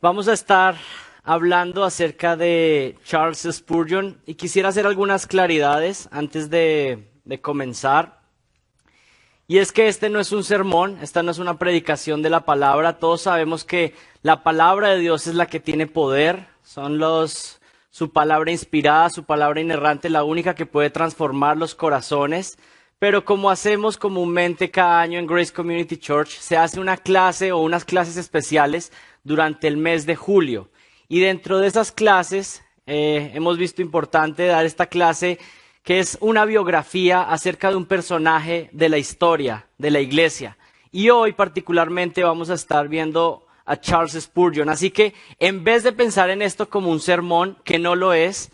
Vamos a estar hablando acerca de Charles Spurgeon y quisiera hacer algunas claridades antes de comenzar. Y es que este no es un sermón, esta no es una predicación de la palabra. Todos sabemos que la palabra de Dios es la que tiene poder. Su palabra inspirada, su palabra inerrante, la única que puede transformar los corazones. Pero como hacemos comúnmente cada año en Grace Community Church, se hace una clase o unas clases especiales durante el mes de julio. Y dentro de esas clases hemos visto importante dar esta clase que es una biografía acerca de un personaje de la historia, de la iglesia. Y hoy particularmente vamos a estar viendo a Charles Spurgeon. Así que en vez de pensar en esto como un sermón, que no lo es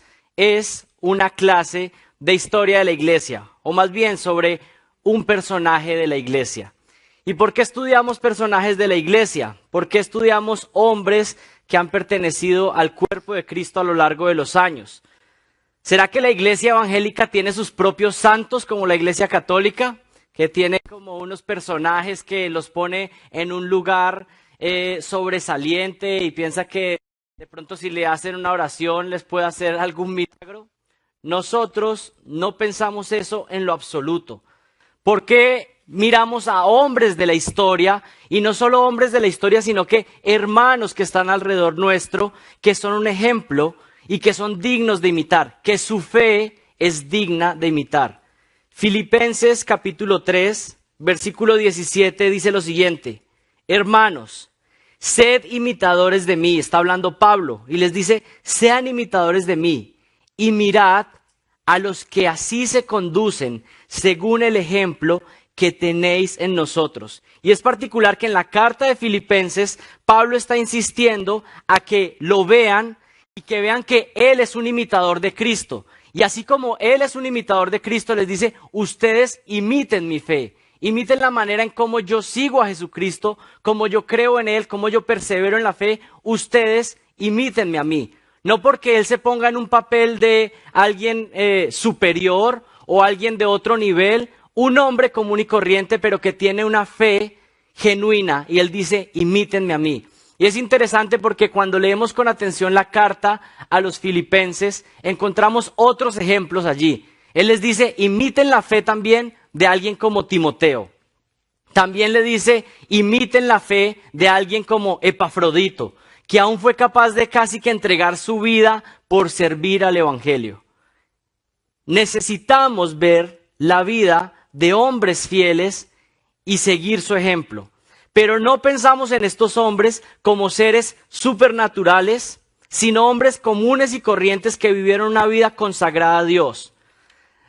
una clase de historia de la iglesia, o más bien sobre un personaje de la iglesia. ¿Y por qué estudiamos personajes de la iglesia? ¿Por qué estudiamos hombres que han pertenecido al cuerpo de Cristo a lo largo de los años? ¿Será que la iglesia evangélica tiene sus propios santos como la iglesia católica? Que tiene como unos personajes que los pone en un lugar sobresaliente y piensa que de pronto si le hacen una oración les puede hacer algún milagro. Nosotros no pensamos eso en lo absoluto. ¿Por qué miramos a hombres de la historia? Y no solo hombres de la historia, sino que hermanos que están alrededor nuestro, que son un ejemplo y que son dignos de imitar, que su fe es digna de imitar. Filipenses capítulo 3, versículo 17 dice lo siguiente: hermanos, sed imitadores de mí, está hablando Pablo, y les dice, sean imitadores de mí, y mirad a los que así se conducen según el ejemplo que tenéis en nosotros. Y es particular que en la carta de Filipenses, Pablo está insistiendo a que lo vean y que vean que él es un imitador de Cristo. Y así como él es un imitador de Cristo, les dice, ustedes imiten mi fe. Imiten la manera en cómo yo sigo a Jesucristo, cómo yo creo en Él, cómo yo persevero en la fe. Ustedes imítenme a mí. No porque Él se ponga en un papel de alguien superior o alguien de otro nivel, un hombre común y corriente, pero que tiene una fe genuina. Y Él dice, imítenme a mí. Y es interesante porque cuando leemos con atención la carta a los filipenses, encontramos otros ejemplos allí. Él les dice, imiten la fe también de alguien como Timoteo. También le dice, imiten la fe de alguien como Epafrodito, que aún fue capaz de casi que entregar su vida por servir al evangelio. Necesitamos ver la vida de hombres fieles y seguir su ejemplo. Pero no pensamos en estos hombres como seres supernaturales, sino hombres comunes y corrientes que vivieron una vida consagrada a Dios.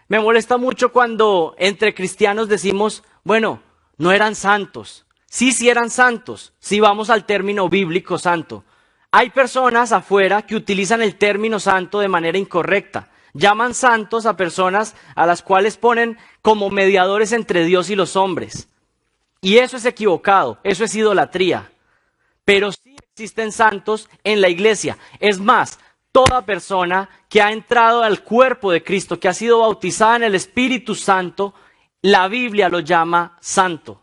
Me molesta mucho cuando entre cristianos decimos, bueno, no eran santos. Sí eran santos, si vamos al término bíblico santo. Hay personas afuera que utilizan el término santo de manera incorrecta. Llaman santos a personas a las cuales ponen como mediadores entre Dios y los hombres. Y eso es equivocado, eso es idolatría. Pero sí existen santos en la iglesia. Es más, toda persona que ha entrado al cuerpo de Cristo, que ha sido bautizada en el Espíritu Santo, la Biblia lo llama santo.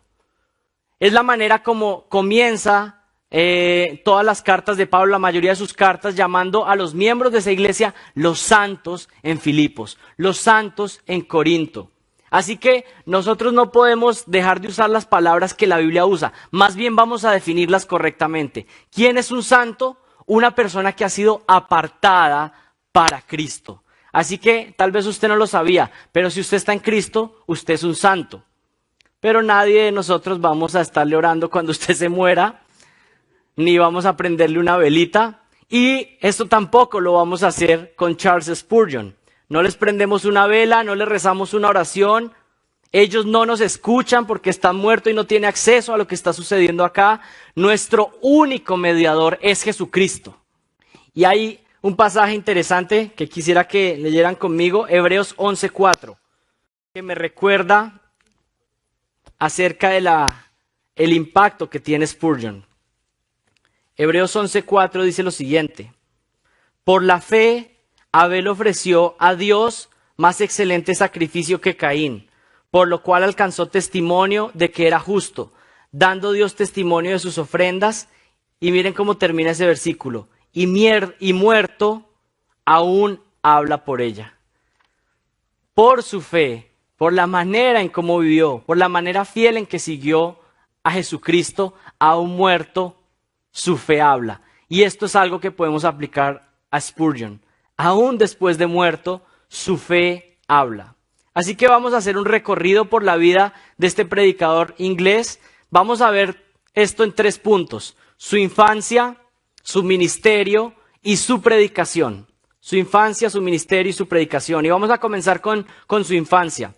Es la manera como comienza todas las cartas de Pablo, la mayoría de sus cartas, llamando a los miembros de esa iglesia los santos en Filipos, los santos en Corinto. Así que nosotros no podemos dejar de usar las palabras que la Biblia usa, más bien vamos a definirlas correctamente. ¿Quién es un santo? Una persona que ha sido apartada para Cristo. Así que tal vez usted no lo sabía, pero si usted está en Cristo, usted es un santo. Pero nadie de nosotros vamos a estarle orando cuando usted se muera, ni vamos a prenderle una velita. Y esto tampoco lo vamos a hacer con Charles Spurgeon. No les prendemos una vela, no les rezamos una oración. Ellos no nos escuchan porque están muertos y no tienen acceso a lo que está sucediendo acá. Nuestro único mediador es Jesucristo. Y hay un pasaje interesante que quisiera que leyeran conmigo, Hebreos 11:4, que me recuerda acerca de el impacto que tiene Spurgeon. Hebreos 11:4 dice lo siguiente: por la fe Abel ofreció a Dios más excelente sacrificio que Caín, por lo cual alcanzó testimonio de que era justo, dando Dios testimonio de sus ofrendas, Y miren cómo termina ese versículo. Y muerto, aún habla por ella. Por su fe, por la manera en cómo vivió, por la manera fiel en que siguió a Jesucristo, aún muerto, su fe habla. Y esto es algo que podemos aplicar a Spurgeon. Aún después de muerto, su fe habla. Así que vamos a hacer un recorrido por la vida de este predicador inglés. Vamos a ver esto en 3 puntos. Su infancia, su ministerio y su predicación. Su infancia, su ministerio y su predicación. Y vamos a comenzar con su infancia.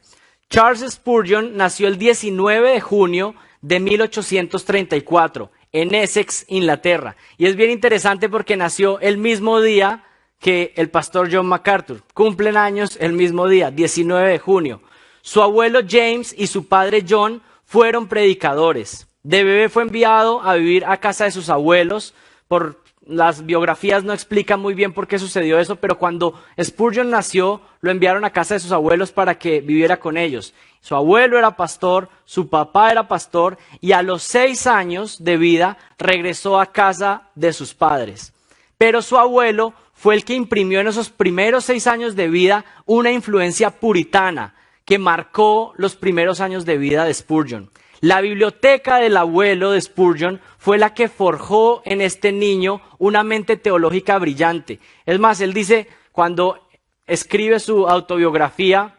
Charles Spurgeon nació el 19 de junio de 1834 en Essex, Inglaterra. Y es bien interesante porque nació el mismo día que el pastor John MacArthur. Cumplen años el mismo día, 19 de junio. Su abuelo James y su padre John fueron predicadores. De bebé fue enviado a vivir a casa de sus abuelos. Por las biografías no explican muy bien por qué sucedió eso, pero cuando Spurgeon nació, lo enviaron a casa de sus abuelos para que viviera con ellos. Su abuelo era pastor, su papá era pastor, y a los 6 años de vida regresó a casa de sus padres. Pero su abuelo fue el que imprimió en esos primeros 6 años de vida una influencia puritana que marcó los primeros años de vida de Spurgeon. La biblioteca del abuelo de Spurgeon fue la que forjó en este niño una mente teológica brillante. Es más, él dice, cuando escribe su autobiografía,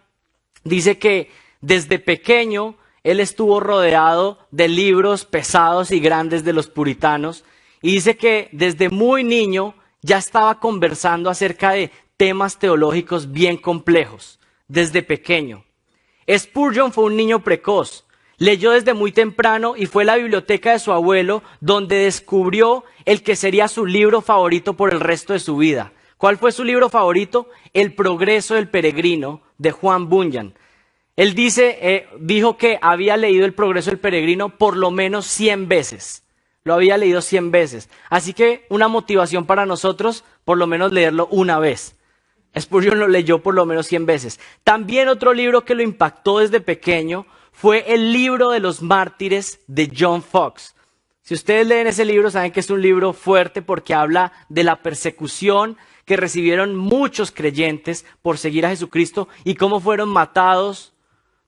dice que desde pequeño él estuvo rodeado de libros pesados y grandes de los puritanos, y dice que desde muy niño ya estaba conversando acerca de temas teológicos bien complejos, desde pequeño. Spurgeon fue un niño precoz. Leyó desde muy temprano y fue a la biblioteca de su abuelo donde descubrió el que sería su libro favorito por el resto de su vida. ¿Cuál fue su libro favorito? El progreso del peregrino, de Juan Bunyan. Él dijo que había leído el progreso del peregrino por lo menos 100 veces. Lo había leído 100 veces. Así que una motivación para nosotros, por lo menos leerlo una vez. Spurgeon lo leyó por lo menos 100 veces. También otro libro que lo impactó desde pequeño fue el libro de los mártires de John Foxe. Si ustedes leen ese libro, saben que es un libro fuerte porque habla de la persecución que recibieron muchos creyentes por seguir a Jesucristo y cómo fueron matados,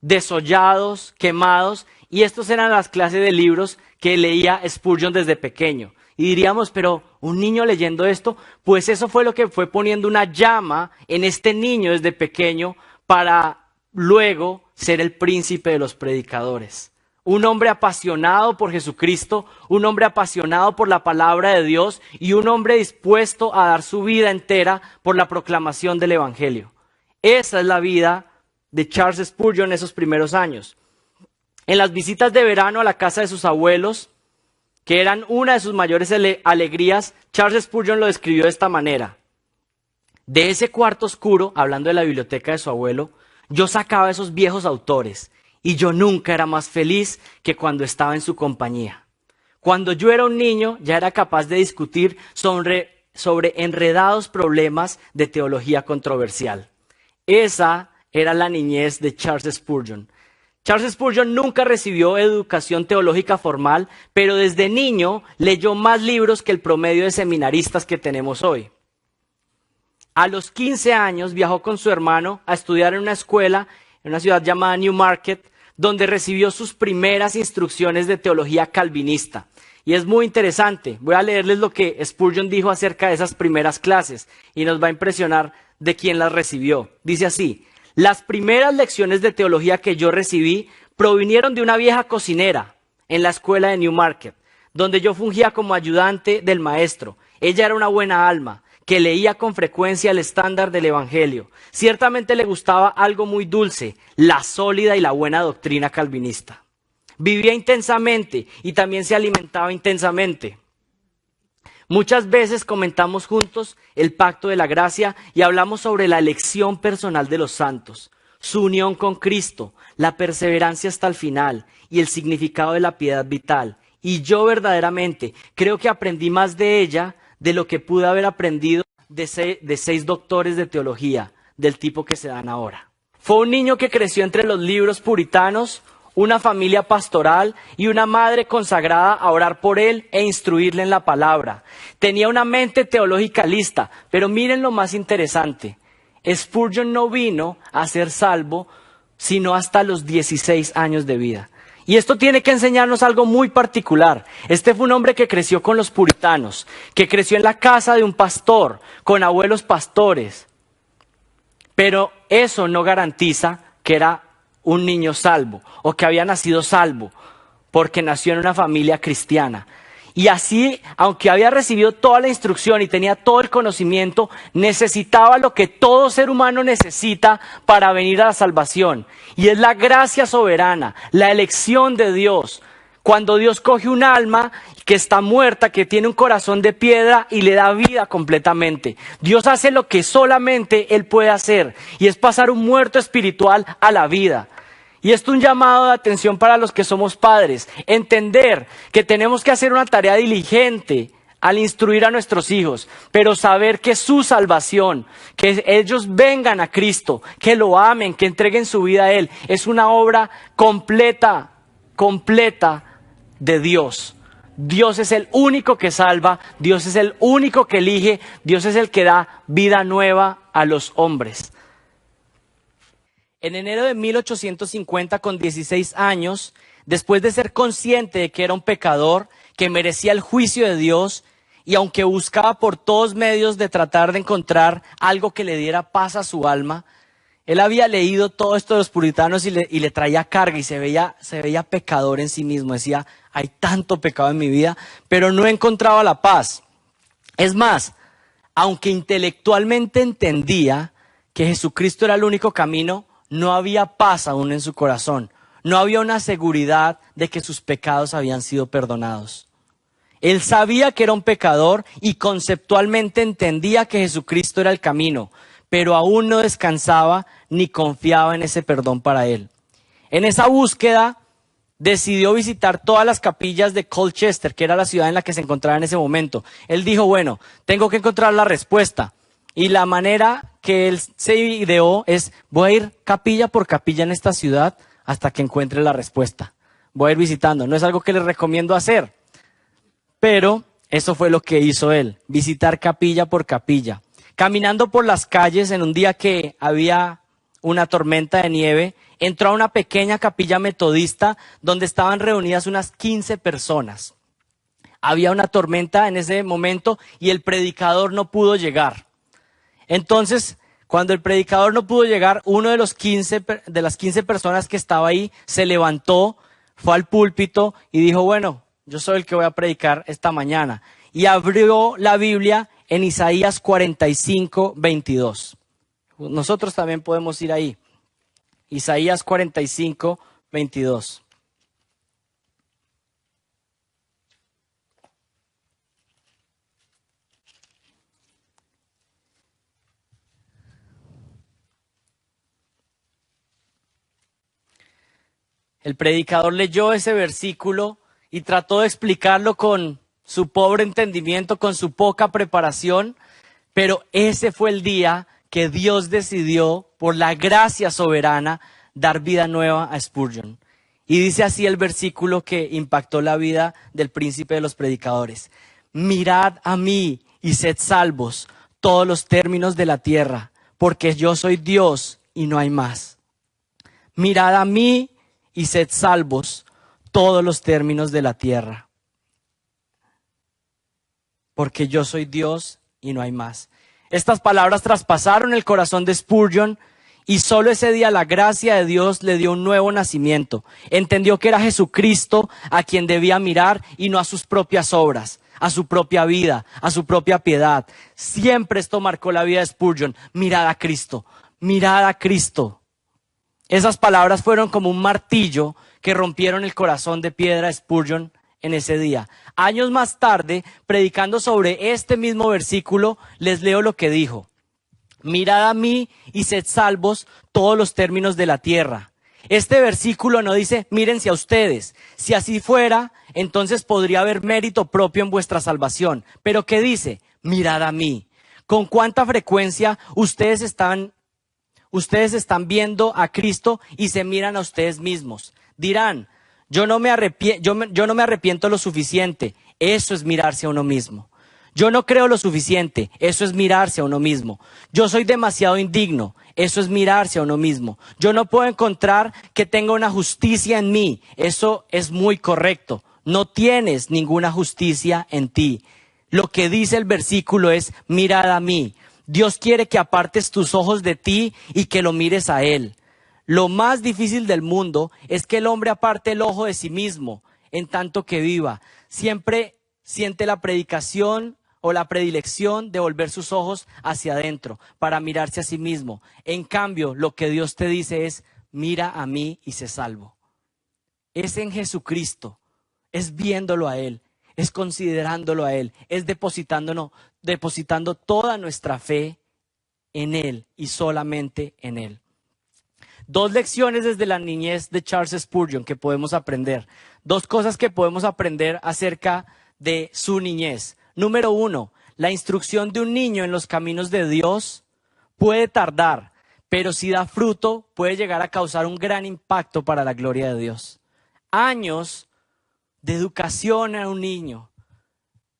desollados, quemados. Y estos eran las clases de libros que leía Spurgeon desde pequeño. Y diríamos, pero un niño leyendo esto, pues eso fue lo que fue poniendo una llama en este niño desde pequeño para luego ser el príncipe de los predicadores. Un hombre apasionado por Jesucristo, un hombre apasionado por la palabra de Dios y un hombre dispuesto a dar su vida entera por la proclamación del Evangelio. Esa es la vida de Charles Spurgeon en esos primeros años. En las visitas de verano a la casa de sus abuelos, que eran una de sus mayores alegrías, Charles Spurgeon lo describió de esta manera. De ese cuarto oscuro, hablando de la biblioteca de su abuelo, yo sacaba esos viejos autores y yo nunca era más feliz que cuando estaba en su compañía. Cuando yo era un niño ya era capaz de discutir sobre enredados problemas de teología controversial. Esa era la niñez de Charles Spurgeon. Charles Spurgeon nunca recibió educación teológica formal, pero desde niño leyó más libros que el promedio de seminaristas que tenemos hoy. A los 15 años viajó con su hermano a estudiar en una escuela en una ciudad llamada Newmarket, donde recibió sus primeras instrucciones de teología calvinista. Y es muy interesante. Voy a leerles lo que Spurgeon dijo acerca de esas primeras clases y nos va a impresionar de quién las recibió. Dice así: las primeras lecciones de teología que yo recibí provinieron de una vieja cocinera en la escuela de Newmarket, donde yo fungía como ayudante del maestro. Ella era una buena alma, que leía con frecuencia el estándar del Evangelio. Ciertamente le gustaba algo muy dulce, la sólida y la buena doctrina calvinista. Vivía intensamente y también se alimentaba intensamente. Muchas veces comentamos juntos el pacto de la gracia y hablamos sobre la elección personal de los santos, su unión con Cristo, la perseverancia hasta el final y el significado de la piedad vital. Y yo verdaderamente creo que aprendí más de ella de lo que pude haber aprendido de 6 doctores de teología del tipo que se dan ahora. Fue un niño que creció entre los libros puritanos, una familia pastoral y una madre consagrada a orar por él e instruirle en la palabra. Tenía una mente teológica lista, pero miren lo más interesante. Spurgeon no vino a ser salvo sino hasta los 16 años de vida. Y esto tiene que enseñarnos algo muy particular. Este fue un hombre que creció con los puritanos, que creció en la casa de un pastor, con abuelos pastores. Pero eso no garantiza que era un niño salvo o que había nacido salvo, porque nació en una familia cristiana. Y así, aunque había recibido toda la instrucción y tenía todo el conocimiento, necesitaba lo que todo ser humano necesita para venir a la salvación. Y es la gracia soberana, la elección de Dios. Cuando Dios coge un alma que está muerta, que tiene un corazón de piedra y le da vida completamente. Dios hace lo que solamente Él puede hacer, y es pasar un muerto espiritual a la vida. Y esto es un llamado de atención para los que somos padres. Entender que tenemos que hacer una tarea diligente al instruir a nuestros hijos, pero saber que su salvación, que ellos vengan a Cristo, que lo amen, que entreguen su vida a Él, es una obra completa de Dios. Dios es el único que salva, Dios es el único que elige, Dios es el que da vida nueva a los hombres. En enero de 1850, con 16 años, después de ser consciente de que era un pecador, que merecía el juicio de Dios, y aunque buscaba por todos medios de tratar de encontrar algo que le diera paz a su alma, él había leído todo esto de los puritanos y le traía carga y se veía pecador en sí mismo. Decía, hay tanto pecado en mi vida, pero no encontraba la paz. Es más, aunque intelectualmente entendía que Jesucristo era el único camino, no había paz aún en su corazón. No había una seguridad de que sus pecados habían sido perdonados. Él sabía que era un pecador y conceptualmente entendía que Jesucristo era el camino, pero aún no descansaba ni confiaba en ese perdón para él. En esa búsqueda decidió visitar todas las capillas de Colchester, que era la ciudad en la que se encontraba en ese momento. Él dijo, bueno, tengo que encontrar la respuesta. Y la manera que él se ideó es, voy a ir capilla por capilla en esta ciudad hasta que encuentre la respuesta. Voy a ir visitando. No es algo que les recomiendo hacer, pero eso fue lo que hizo él, visitar capilla por capilla. Caminando por las calles en un día que había una tormenta de nieve, entró a una pequeña capilla metodista donde estaban reunidas unas 15 personas. Había una tormenta en ese momento y el predicador no pudo llegar. Entonces, cuando el predicador no pudo llegar, uno de las 15 personas que estaba ahí se levantó, fue al púlpito y dijo, bueno, yo soy el que voy a predicar esta mañana. Y abrió la Biblia en Isaías 45, 22. Nosotros también podemos ir ahí. Isaías 45, 22. El predicador leyó ese versículo y trató de explicarlo con su pobre entendimiento, con su poca preparación, pero ese fue el día que Dios decidió, por la gracia soberana, dar vida nueva a Spurgeon. Y dice así el versículo que impactó la vida del príncipe de los predicadores. Mirad a mí y sed salvos todos los términos de la tierra, porque yo soy Dios y no hay más. Mirad a mí y sed salvos todos los términos de la tierra, porque yo soy Dios y no hay más. Estas palabras traspasaron el corazón de Spurgeon y solo ese día la gracia de Dios le dio un nuevo nacimiento. Entendió que era Jesucristo a quien debía mirar y no a sus propias obras, a su propia vida, a su propia piedad. Siempre esto marcó la vida de Spurgeon. Mirad a Cristo, mirad a Cristo. Esas palabras fueron como un martillo que rompieron el corazón de piedra de Spurgeon en ese día. Años más tarde, predicando sobre este mismo versículo, les leo lo que dijo. Mirad a mí y sed salvos todos los términos de la tierra. Este versículo no dice, mírense a ustedes. Si así fuera, entonces podría haber mérito propio en vuestra salvación. Pero ¿qué dice? Mirad a mí. ¿Con cuánta frecuencia ustedes están viendo a Cristo y se miran a ustedes mismos? Dirán, yo no me arrepiento lo suficiente. Eso es mirarse a uno mismo. Yo no creo lo suficiente. Eso es mirarse a uno mismo. Yo soy demasiado indigno. Eso es mirarse a uno mismo. Yo no puedo encontrar que tenga una justicia en mí. Eso es muy correcto. No tienes ninguna justicia en ti. Lo que dice el versículo es, mirad a mí. Dios quiere que apartes tus ojos de ti y que lo mires a Él. Lo más difícil del mundo es que el hombre aparte el ojo de sí mismo en tanto que viva. Siempre siente la predicación o la predilección de volver sus ojos hacia adentro para mirarse a sí mismo. En cambio, lo que Dios te dice es, mira a mí y sé salvo. Es en Jesucristo, es viéndolo a Él, es considerándolo a Él, es depositando toda nuestra fe en Él y solamente en Él. Dos lecciones desde la niñez de Charles Spurgeon que podemos aprender. Dos cosas que podemos aprender acerca de su niñez. Número 1, la instrucción de un niño en los caminos de Dios puede tardar, pero si da fruto puede llegar a causar un gran impacto para la gloria de Dios. Años de educación a un niño.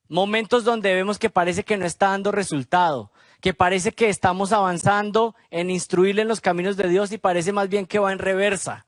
Momentos donde vemos que parece que no está dando resultado, que parece que estamos avanzando en instruirle en los caminos de Dios y parece más bien que va en reversa.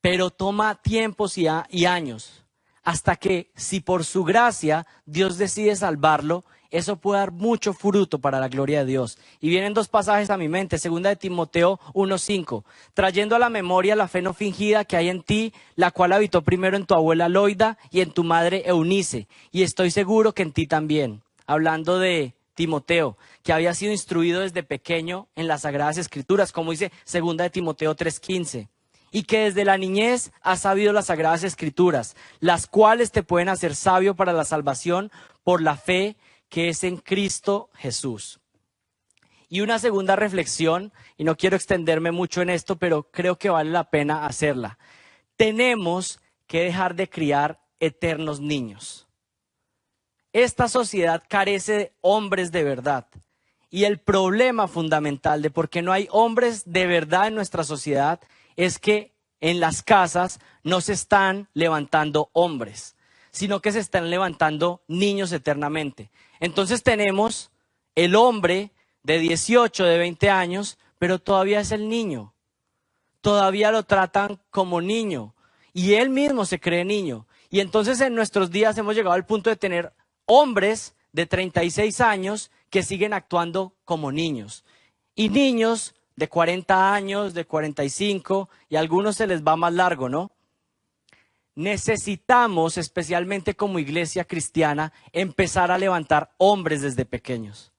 Pero toma tiempos y años, hasta que si por su gracia Dios decide salvarlo, eso puede dar mucho fruto para la gloria de Dios. Y vienen dos pasajes a mi mente, 2 de Timoteo 1:5, trayendo a la memoria la fe no fingida que hay en ti, la cual habitó primero en tu abuela Loida y en tu madre Eunice, y estoy seguro que en ti también. Hablando de Timoteo, que había sido instruido desde pequeño en las Sagradas Escrituras, como dice 2 de Timoteo 3:15. Y que desde la niñez has sabido las Sagradas Escrituras, las cuales te pueden hacer sabio para la salvación por la fe que es en Cristo Jesús. Y una segunda reflexión, y no quiero extenderme mucho en esto, pero creo que vale la pena hacerla. Tenemos que dejar de criar eternos niños. Esta sociedad carece de hombres de verdad. Y el problema fundamental de por qué no hay hombres de verdad en nuestra sociedad es que en las casas no se están levantando hombres, sino que se están levantando niños eternamente. Entonces tenemos el hombre de 18, de 20 años, pero todavía es el niño. Todavía lo tratan como niño. Y él mismo se cree niño. Y entonces en nuestros días hemos llegado al punto de tener hombres de 36 años que siguen actuando como niños. Y niños de 40 años, de 45, y a algunos se les va más largo, ¿no? Necesitamos, especialmente como iglesia cristiana, empezar a levantar hombres desde pequeños.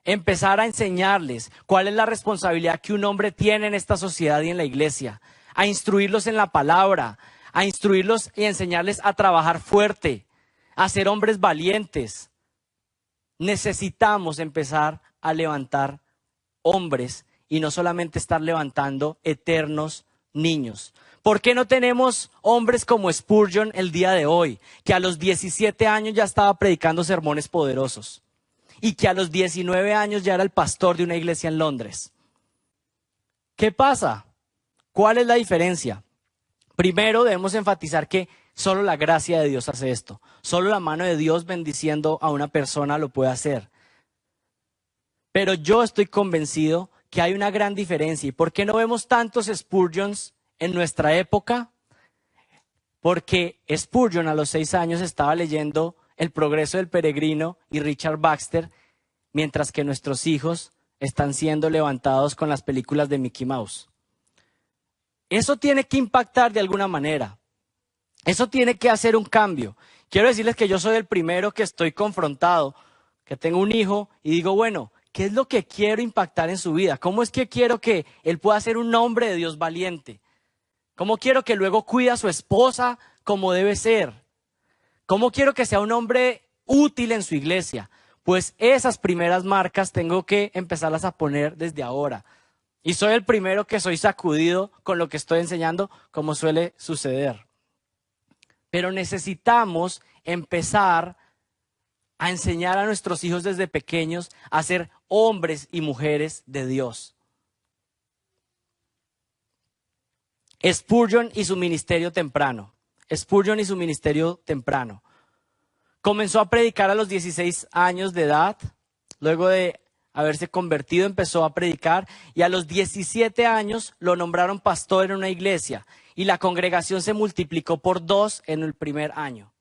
Empezar a enseñarles cuál es la responsabilidad que un hombre tiene en esta sociedad y en la iglesia. A instruirlos en la palabra, a instruirlos y enseñarles a trabajar fuerte, a ser hombres valientes. Necesitamos empezar a levantar hombres y no solamente estar levantando eternos niños. ¿Por qué no tenemos hombres como Spurgeon el día de hoy, que a los 17 años ya estaba predicando sermones poderosos y que a los 19 años ya era el pastor de una iglesia en Londres? ¿Qué pasa? ¿Cuál es la diferencia? Primero debemos enfatizar que solo la gracia de Dios hace esto. Solo la mano de Dios bendiciendo a una persona lo puede hacer. Pero yo estoy convencido que hay una gran diferencia. ¿Y por qué no vemos tantos Spurgeons en nuestra época? Porque Spurgeon a los 6 años estaba leyendo El progreso del peregrino y Richard Baxter, mientras que nuestros hijos están siendo levantados con las películas de Mickey Mouse. Eso tiene que impactar de alguna manera. Eso tiene que hacer un cambio. Quiero decirles que yo soy el primero que estoy confrontado, que tengo un hijo y digo, bueno, ¿qué es lo que quiero impactar en su vida? ¿Cómo es que quiero que él pueda ser un hombre de Dios valiente? ¿Cómo quiero que luego cuide a su esposa como debe ser? ¿Cómo quiero que sea un hombre útil en su iglesia? Pues esas primeras marcas tengo que empezarlas a poner desde ahora. Y soy el primero que soy sacudido con lo que estoy enseñando, como suele suceder. Pero necesitamos empezar a enseñar a nuestros hijos desde pequeños a ser hombres y mujeres de Dios. Spurgeon y su ministerio temprano. Spurgeon y su ministerio temprano. Comenzó a predicar a los 16 años de edad. Luego de haberse convertido, empezó a predicar. Y a los 17 años lo nombraron pastor en una iglesia. Y la congregación se multiplicó por 2 en el primer año.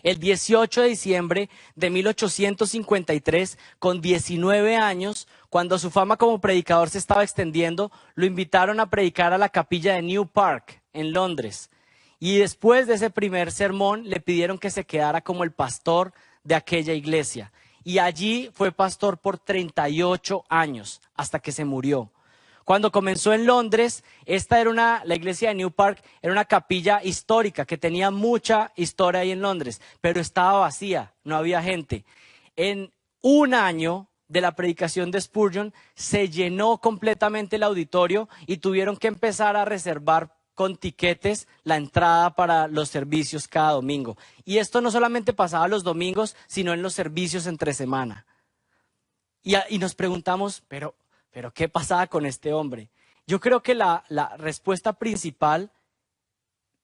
El 18 de diciembre de 1853, con 19 años, cuando su fama como predicador se estaba extendiendo, lo invitaron a predicar a la capilla de New Park, en Londres. Y después de ese primer sermón, le pidieron que se quedara como el pastor de aquella iglesia. Y allí fue pastor por 38 años, hasta que se murió. Cuando comenzó en Londres, la iglesia de New Park era una capilla histórica que tenía mucha historia ahí en Londres, pero estaba vacía, no había gente. En un año de la predicación de Spurgeon se llenó completamente el auditorio y tuvieron que empezar a reservar con tiquetes la entrada para los servicios cada domingo. Y esto no solamente pasaba los domingos, sino en los servicios entre semana. Y nos preguntamos, ¿pero qué pasaba con este hombre? Yo creo que la respuesta principal,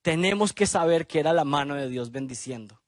tenemos que saber que era la mano de Dios bendiciendo.